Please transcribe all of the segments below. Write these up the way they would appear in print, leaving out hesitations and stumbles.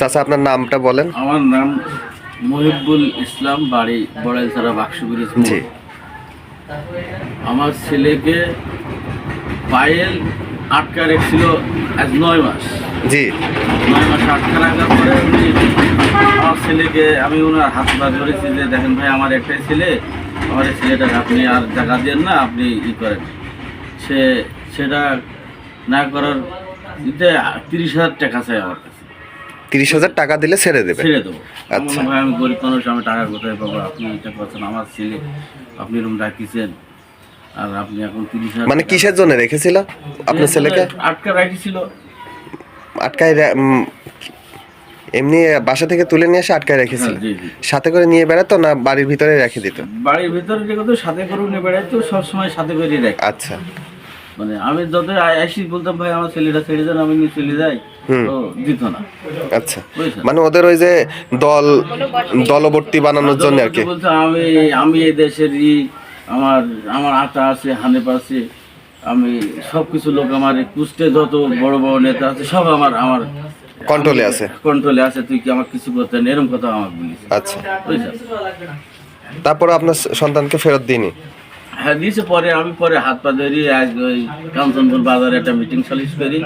চাচা আপনার নামটা বলেন। আমার নাম মহিবুল ইসলাম, বাড়ি বড়াইছড়া বাক্সগুড়ি। জি। আমার ছেলেকে পায়েল আটকা রেখেছিল আজ 9 মাস। জি। 9 মাস আটকা রাখার পরে আমার ছেলেকে আমি ওনার হাত পা ধরেছি যে দেখেন ভাই, আমার একটাই ছেলে, আমার এই ছেলেটাকে আপনি আর জায়গা দেন না, আপনি করেন। সেটা না করার দিতে 30,000 টাকা চাই আমার কাছে। 30,000 টাকা দিলে ছেড়ে দেবে? ছেড়ে দেবো। আচ্ছা। ভাই আমি গরিব মানুষ, আমি টাকা কোথায় পাবো? আপনি এটা করছেন, আমার ছেলে আপনি রুম রাখিছেন, আর আপনি এখন 30,000 মানে কিসের জন্য রেখেছিল আপনার ছেলেকে? আটকা রাখিছিল। আটকায় এমনি বাসা থেকে তুলে নিয়ে এসে আটকায় রেখেছিল? জি জি। সাথে করে নিয়ে বেড়াতো না বাড়ির ভিতরে রেখে দিত? বাড়ির ভিতরে রেখে তো সাথে করে নিয়ে বেড়াইতো, সবসময় সাথে করে রাখে। আচ্ছা। মানে আমি যত আসি বলতাম ভাই আমার ছেলেটা ছেড়ে দেন, আমি নিয়ে চলে যাই, তো দিত না। আচ্ছা, মানে ওদের ওই যে দলবর্তী বানানোর জন্য আর কি। বলছে আমি এই দেশেরই, আমার আমার আটা আছে, হানেপ আছে, আমি সবকিছু লোক আমার কুষ্টে যত বড় বড় নেতা আছে সব আমার কন্ট্রোলে আছে। কন্ট্রোলে আছে, তুই কি আমার কিছু করতে না, এরকম কথা আমাকে বলিস। আচ্ছা। তারপর আপনার সন্তানকে ফেরত দিইনি? হ্যাঁ দিয়েছে। আমি পরে হাত পা ধরি আজ ওই কাঞ্চনপুর বাজারে একটা মিটিং সালিশ করি,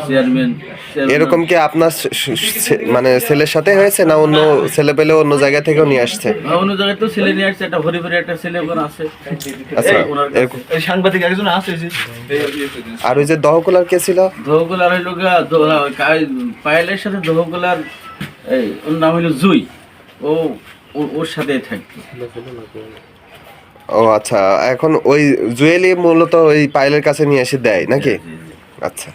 চেয়ারম্যান। এরকম কি আপনার মানে ছেলের সাথে হয়েছে না অন্য ছেলে পেলে অন্য জায়গা থেকেও নিয়ে আসছে? অন্য জায়গায় তো ছেলে নিয়ে আসছে, একটা হরিপুরে একটা ছেলে ওখানে আছে। আচ্ছা। সাংবাদিক একজন আছে। আর ওই যে দহকুলার কে ছিল? দহকুলার হইল পায়েলের সাথে দহকুলার ওর নাম হইল জুই, ওর সাথে থাকতো। ও আচ্ছা, এখন ওই জুয়েলি মূলত ওই পায়েলের কাছে নিয়ে এসে দেয় নাকি? আচ্ছা।